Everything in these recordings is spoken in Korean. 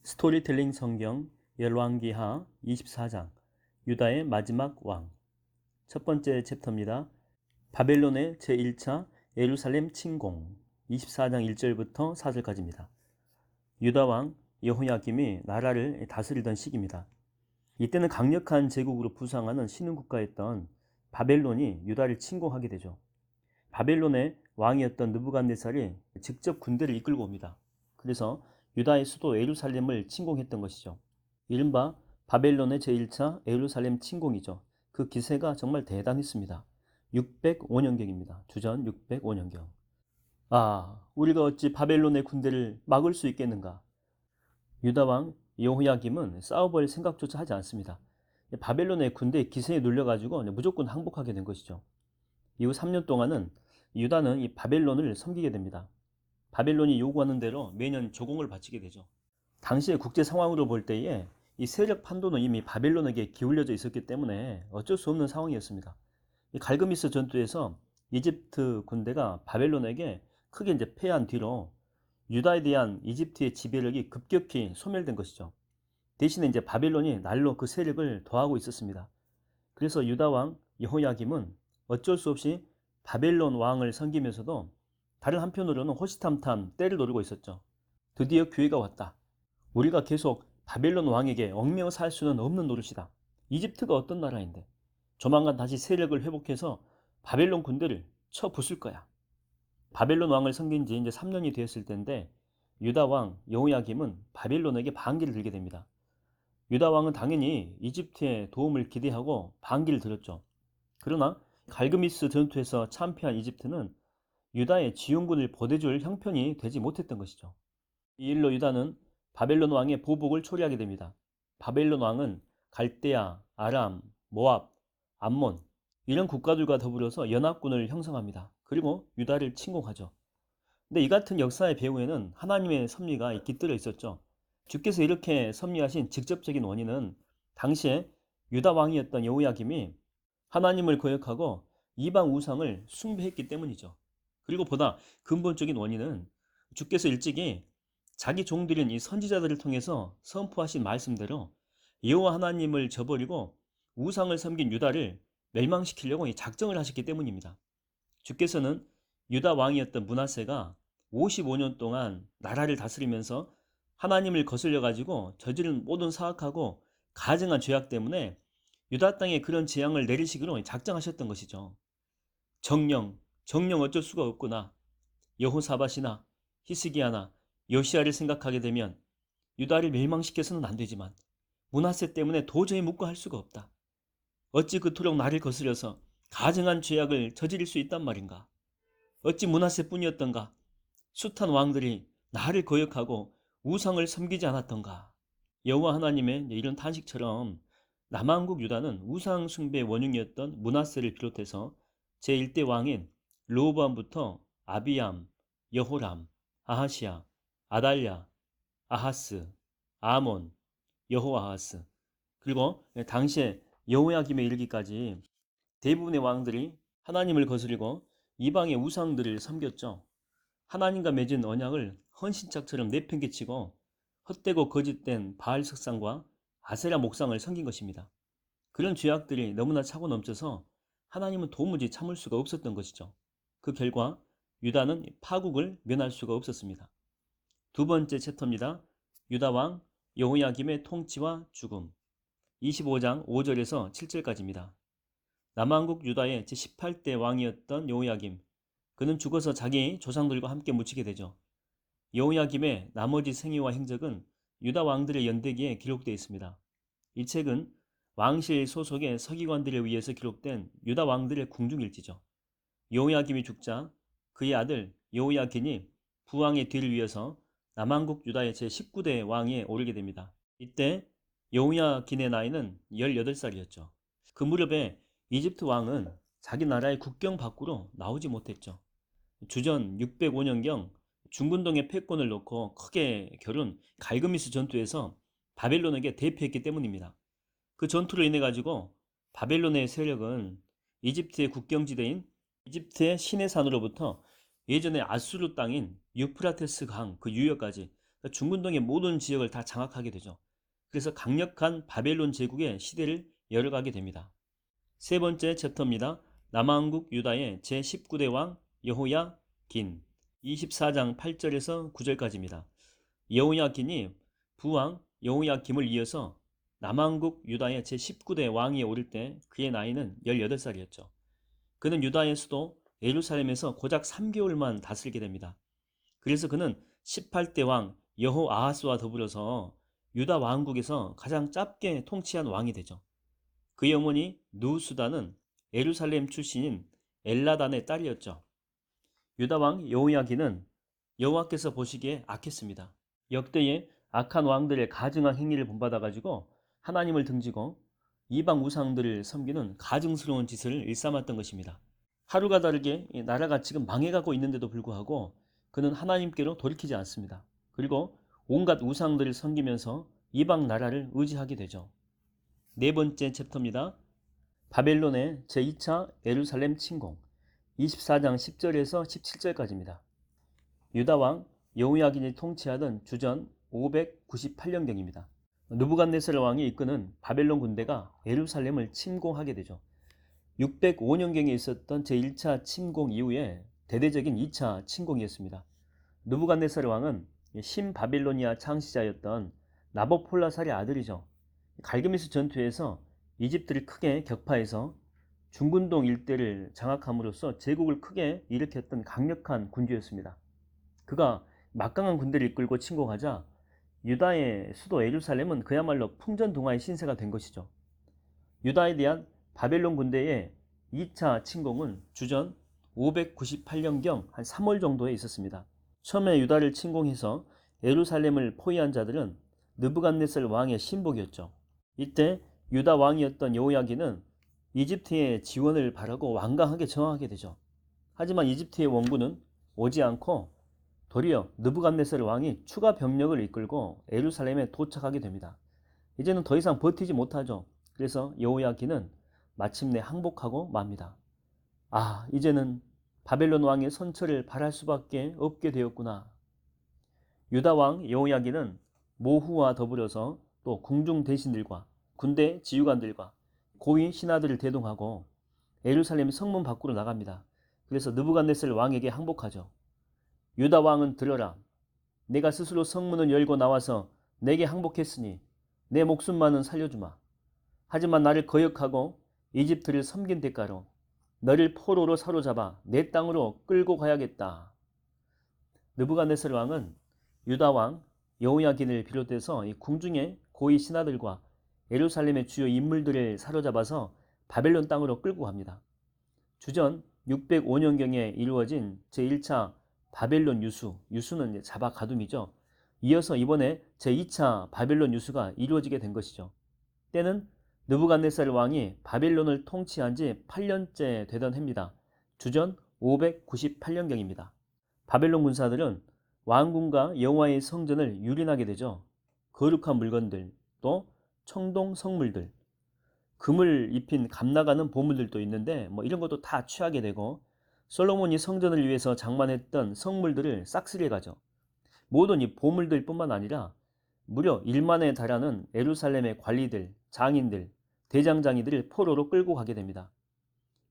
스토리텔링 성경 열왕기하 24장 유다의 마지막 왕. 첫 번째 챕터입니다. 바벨론의 제1차 예루살렘 침공. 24장 1절부터 4절까지입니다. 유다 왕 여호야김이 나라를 다스리던 시기입니다. 이때는 강력한 제국으로 부상하는 신흥국가였던 바벨론이 유다를 침공하게 되죠. 바벨론의 왕이었던 느부갓네살이 직접 군대를 이끌고 옵니다. 그래서 유다의 수도 예루살렘을 침공했던 것이죠. 이른바 바벨론의 제1차 예루살렘 침공이죠. 그 기세가 정말 대단했습니다. 605년경입니다. 주전 605년경. 우리가 어찌 바벨론의 군대를 막을 수 있겠는가? 유다 왕 여호야김은 싸워볼 생각조차 하지 않습니다. 바벨론의 군대의 기세에 눌려가지고 무조건 항복하게 된 것이죠. 이후 3년 동안은 유다는 이 바벨론을 섬기게 됩니다. 바벨론이 요구하는 대로 매년 조공을 바치게 되죠. 당시의 국제 상황으로 볼 때에 이 세력 판도는 이미 바벨론에게 기울여져 있었기 때문에 어쩔 수 없는 상황이었습니다. 이 갈그미스 전투에서 이집트 군대가 바벨론에게 크게 패한 뒤로 유다에 대한 이집트의 지배력이 급격히 소멸된 것이죠. 대신에 바벨론이 날로 그 세력을 더하고 있었습니다. 그래서 유다 왕 여호야김은 어쩔 수 없이 바벨론 왕을 섬기면서도 다른 한편으로는 호시탐탐 때를 노리고 있었죠. 드디어 기회가 왔다. 우리가 계속 바벨론 왕에게 얽매여 살 수는 없는 노릇이다. 이집트가 어떤 나라인데 조만간 다시 세력을 회복해서 바벨론 군대를 쳐 부술 거야. 바벨론 왕을 섬긴 지 이제 3년이 되었을 텐데 유다 왕 여호야김은 바벨론에게 반기를 들게 됩니다. 유다 왕은 당연히 이집트의 도움을 기대하고 반기를 들었죠. 그러나 갈그미스 전투에서 참패한 이집트는 유다의 지원군을 보내줄 형편이 되지 못했던 것이죠. 이 일로 유다는 바벨론 왕의 보복을 초래하게 됩니다. 바벨론 왕은 갈대아, 아람, 모압, 암몬 이런 국가들과 더불어서 연합군을 형성합니다. 그리고 유다를 침공하죠. 근데 이 같은 역사의 배후에는 하나님의 섭리가 깃들어 있었죠. 주께서 이렇게 섭리하신 직접적인 원인은 당시에 유다 왕이었던 여호야김이 하나님을 거역하고 이방 우상을 숭배했기 때문이죠. 그리고 보다 근본적인 원인은 주께서 일찍이 자기 종들인 이 선지자들을 통해서 선포하신 말씀대로 여호와 하나님을 저버리고 우상을 섬긴 유다를 멸망시키려고 작정을 하셨기 때문입니다. 주께서는 유다 왕이었던 므낫세가 55년 동안 나라를 다스리면서 하나님을 거슬려 가지고 저지른 모든 사악하고 가증한 죄악 때문에 유다 땅에 그런 재앙을 내리시기로 작정하셨던 것이죠. 정령 어쩔 수가 없구나. 여호사밧이나 히스기야나 요시야를 생각하게 되면 유다를 멸망시켜서는 안 되지만 므낫세 때문에 도저히 묵고 할 수가 없다. 어찌 그토록 나를 거스려서 가증한 죄악을 저지를 수 있단 말인가. 어찌 므낫세뿐이었던가. 숱한 왕들이 나를 거역하고 우상을 섬기지 않았던가. 여호와 하나님의 이런 탄식처럼 남한국 유다는 우상 숭배의 원흉이었던 므낫세를 비롯해서 제1대 왕인 르호보암부터 아비암, 여호람, 아하시야, 아달랴, 아하스, 아몬, 여호아하스 그리고 당시에 여호야김에 이르기까지 대부분의 왕들이 하나님을 거스리고 이방의 우상들을 섬겼죠. 하나님과 맺은 언약을 헌신짝처럼 내팽개치고 헛되고 거짓된 바알 석상과 아세라 목상을 섬긴 것입니다. 그런 죄악들이 너무나 차고 넘쳐서 하나님은 도무지 참을 수가 없었던 것이죠. 그 결과 유다는 파국을 면할 수가 없었습니다. 두 번째 챕터입니다. 유다 왕 여호야김의 통치와 죽음. 25장 5절에서 7절까지입니다. 남한국 유다의 제18대 왕이었던 여호야김. 그는 죽어서 자기 조상들과 함께 묻히게 되죠. 여호야김의 나머지 생애와 행적은 유다 왕들의 연대기에 기록되어 있습니다. 이 책은 왕실 소속의 서기관들에 의해서 기록된 유다 왕들의 궁중일지죠. 여호야김이 죽자 그의 아들 여호야긴이 부왕의 뒤를 이어서 남한국 유다의 제19대 왕에 오르게 됩니다. 이때 여호야긴의 나이는 18살이었죠. 그 무렵에 이집트 왕은 자기 나라의 국경 밖으로 나오지 못했죠. 주전 605년경 중근동의 패권을 놓고 크게 겨룬 갈그미스 전투에서 바벨론에게 대패했기 때문입니다. 그 전투로 인해 가지고 바벨론의 세력은 이집트의 국경지대인 이집트의 시내산으로부터 예전의 아수르 땅인 유프라테스 강 그 유역까지 중근동의 모든 지역을 다 장악하게 되죠. 그래서 강력한 바벨론 제국의 시대를 열어가게 됩니다. 세 번째 챕터입니다. 남한국 유다의 제19대 왕 여호야긴 24장 8절에서 9절까지입니다. 여호야긴이 부왕 여호야김을 이어서 남한국 유다의 제19대 왕이 오를 때 그의 나이는 18살이었죠. 그는 유다의 수도 예루살렘에서 고작 3개월만 다스리게 됩니다. 그래서 그는 18대 왕 여호아하스와 더불어서 유다 왕국에서 가장 짧게 통치한 왕이 되죠. 그의 어머니 누수다는 예루살렘 출신인 엘라단의 딸이었죠. 유다 왕 여호야긴은 여호와께서 보시기에 악했습니다. 역대의 악한 왕들의 가증한 행위를 본받아 가지고 하나님을 등지고 이방 우상들을 섬기는 가증스러운 짓을 일삼았던 것입니다. 하루가 다르게 나라가 지금 망해가고 있는데도 불구하고 그는 하나님께로 돌이키지 않습니다. 그리고 온갖 우상들을 섬기면서 이방 나라를 의지하게 되죠. 네 번째 챕터입니다. 바벨론의 제2차 예루살렘 침공 24장 10절에서 17절까지입니다. 유다 왕 여호야긴이 통치하던 주전 598년경입니다. 느부갓네살 왕이 이끄는 바벨론 군대가 예루살렘을 침공하게 되죠. 605년경에 있었던 제1차 침공 이후에 대대적인 2차 침공이었습니다. 느부갓네살 왕은 신바빌로니아 창시자였던 나보폴라살의 아들이죠. 갈그미스 전투에서 이집트를 크게 격파해서 중근동 일대를 장악함으로써 제국을 크게 일으켰던 강력한 군주였습니다. 그가 막강한 군대를 이끌고 침공하자 유다의 수도 예루살렘은 그야말로 풍전등화의 신세가 된 것이죠. 유다에 대한 바벨론 군대의 2차 침공은 주전 598년경 한 3월 정도에 있었습니다. 처음에 유다를 침공해서 예루살렘을 포위한 자들은 느부갓네살 왕의 신복이었죠. 이때 유다 왕이었던 여호야긴은 이집트의 지원을 바라고 완강하게 저항하게 되죠. 하지만 이집트의 원군은 오지 않고 도리어 느부갓네살 왕이 추가 병력을 이끌고 예루살렘에 도착하게 됩니다. 이제는 더 이상 버티지 못하죠. 그래서 여호야긴은 마침내 항복하고 맙니다. 아, 이제는 바벨론 왕의 선처를 바랄 수밖에 없게 되었구나. 유다 왕 여호야긴은 모후와 더불어서 또 궁중 대신들과 군대 지휘관들과 고위 신하들을 대동하고 예루살렘 성문 밖으로 나갑니다. 그래서 느부갓네살 왕에게 항복하죠. 유다 왕은 들어라. 내가 스스로 성문을 열고 나와서 내게 항복했으니 내 목숨만은 살려주마. 하지만 나를 거역하고 이집트를 섬긴 대가로 너를 포로로 사로잡아 내 땅으로 끌고 가야겠다. 느부갓네살 왕은 유다 왕 여호야긴을 비롯해서 이 궁중의 고위 신하들과 예루살렘의 주요 인물들을 사로잡아서 바벨론 땅으로 끌고 갑니다. 주전 605년경에 이루어진 제1차 바벨론 유수, 유수는 잡아 가둠이죠. 이어서 이번에 제2차 바벨론 유수가 이루어지게 된 것이죠. 때는 느부갓네살 왕이 바벨론을 통치한 지 8년째 되던 해입니다. 주전 598년경입니다. 바벨론 군사들은 왕궁과 여호와의 성전을 유린하게 되죠. 거룩한 물건들, 또 청동 성물들, 금을 입힌 값나가는 보물들도 있는데 이런 것도 다 취하게 되고 솔로몬이 성전을 위해서 장만했던 성물들을 싹쓸이해 가죠. 모든 이 보물들 뿐만 아니라 무려 1만에 달하는 예루살렘의 관리들, 장인들, 대장장이들을 포로로 끌고 가게 됩니다.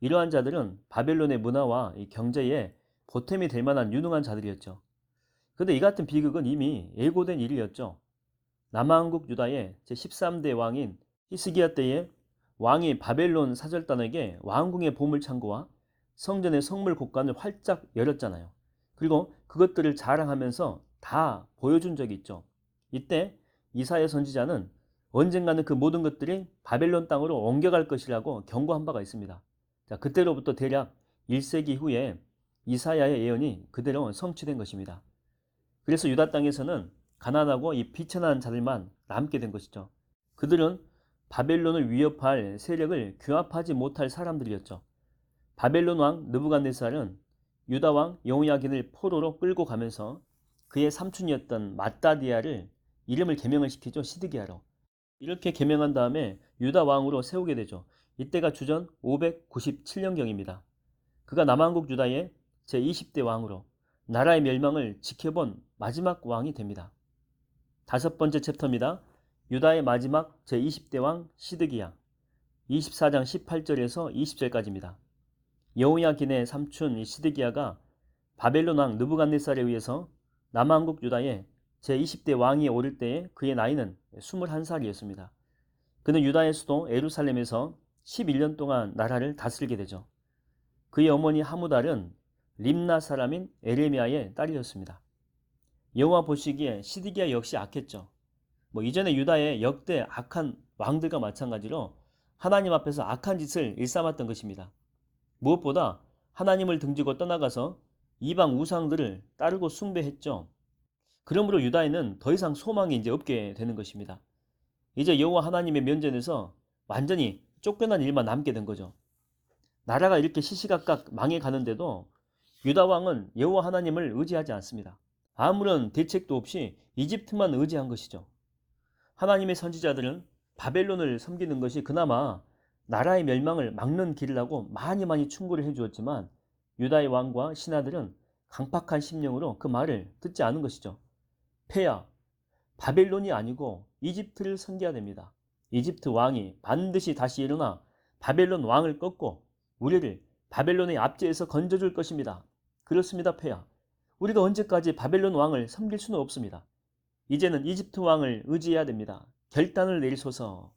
이러한 자들은 바벨론의 문화와 경제에 보탬이 될 만한 유능한 자들이었죠. 그런데 이 같은 비극은 이미 예고된 일이었죠. 남한국 유다의 제13대 왕인 히스기야 때에 왕이 바벨론 사절단에게 왕궁의 보물창고와 성전의 성물 곳간을 활짝 열었잖아요. 그리고 그것들을 자랑하면서 다 보여준 적이 있죠. 이때 이사야 선지자는 언젠가는 그 모든 것들이 바벨론 땅으로 옮겨갈 것이라고 경고한 바가 있습니다. 자, 그때로부터 대략 1세기 후에 이사야의 예언이 그대로 성취된 것입니다. 그래서 유다 땅에서는 가난하고 이 비천한 자들만 남게 된 것이죠. 그들은 바벨론을 위협할 세력을 규합하지 못할 사람들이었죠. 바벨론 왕 느부갓네살은 유다 왕 여호야긴을 포로로 끌고 가면서 그의 삼촌이었던 마따디아를 이름을 개명을 시키죠. 시드기야로. 이렇게 개명한 다음에 유다 왕으로 세우게 되죠. 이때가 주전 597년경입니다. 그가 남한국 유다의 제20대 왕으로 나라의 멸망을 지켜본 마지막 왕이 됩니다. 다섯 번째 챕터입니다. 유다의 마지막 제20대 왕 시드기야. 24장 18절에서 20절까지입니다. 여호야긴의 삼촌 시드기야가 바벨론 왕 느부갓네살에 의해서 남왕국 유다의 제20대 왕이 오를 때에 그의 나이는 21살이었습니다. 그는 유다의 수도 예루살렘에서 11년 동안 나라를 다스리게 되죠. 그의 어머니 하무달은 림나 사람인 에레미야의 딸이었습니다. 여호와 보시기에 시드기야 역시 악했죠. 이전에 유다의 역대 악한 왕들과 마찬가지로 하나님 앞에서 악한 짓을 일삼았던 것입니다. 무엇보다 하나님을 등지고 떠나가서 이방 우상들을 따르고 숭배했죠. 그러므로 유다에는 더 이상 소망이 이제 없게 되는 것입니다. 이제 여호와 하나님의 면전에서 완전히 쫓겨난 일만 남게 된 거죠. 나라가 이렇게 시시각각 망해가는데도 유다 왕은 여호와 하나님을 의지하지 않습니다. 아무런 대책도 없이 이집트만 의지한 것이죠. 하나님의 선지자들은 바벨론을 섬기는 것이 그나마 나라의 멸망을 막는 길이라고 많이 충고를 해주었지만 유다의 왕과 신하들은 강팍한 심령으로 그 말을 듣지 않은 것이죠. 폐야, 바벨론이 아니고 이집트를 섬겨야 됩니다. 이집트 왕이 반드시 다시 일어나 바벨론 왕을 꺾고 우리를 바벨론의 압제에서 건져줄 것입니다. 그렇습니다, 폐야. 우리가 언제까지 바벨론 왕을 섬길 수는 없습니다. 이제는 이집트 왕을 의지해야 됩니다. 결단을 내리소서.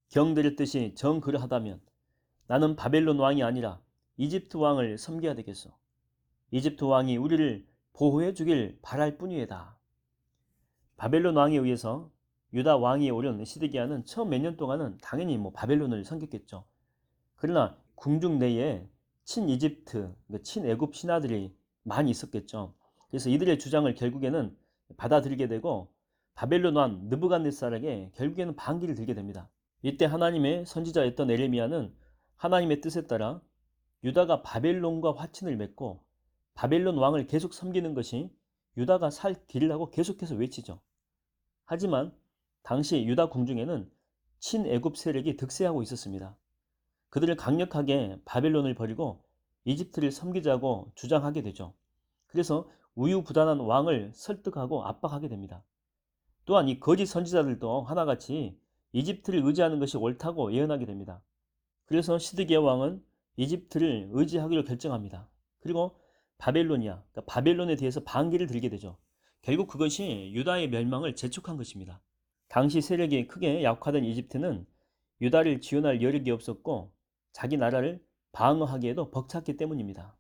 경들었듯이 정 그러하다면 나는 바벨론 왕이 아니라 이집트 왕을 섬겨야 되겠소. 이집트 왕이 우리를 보호해 주길 바랄 뿐이에다. 바벨론 왕에 의해서 유다 왕위에 오른 시드기야는 처음 몇 년 동안은 당연히 바벨론을 섬겼겠죠. 그러나 궁중 내에 친이집트, 친애굽 신하들이 많이 있었겠죠. 그래서 이들의 주장을 결국에는 받아들이게 되고 바벨론 왕 느부갓네살에게 결국에는 반기를 들게 됩니다. 이때 하나님의 선지자였던 에레미야는 하나님의 뜻에 따라 유다가 바벨론과 화친을 맺고 바벨론 왕을 계속 섬기는 것이 유다가 살 길이라고 계속해서 외치죠. 하지만 당시 유다 궁중에는 친애굽 세력이 득세하고 있었습니다. 그들을 강력하게 바벨론을 버리고 이집트를 섬기자고 주장하게 되죠. 그래서 우유부단한 왕을 설득하고 압박하게 됩니다. 또한 이 거짓 선지자들도 하나같이 이집트를 의지하는 것이 옳다고 예언하게 됩니다. 그래서 시드기야 왕은 이집트를 의지하기로 결정합니다. 그리고 그러니까 바벨론에 대해서 반기를 들게 되죠. 결국 그것이 유다의 멸망을 재촉한 것입니다. 당시 세력이 크게 약화된 이집트는 유다를 지원할 여력이 없었고 자기 나라를 방어하기에도 벅찼기 때문입니다.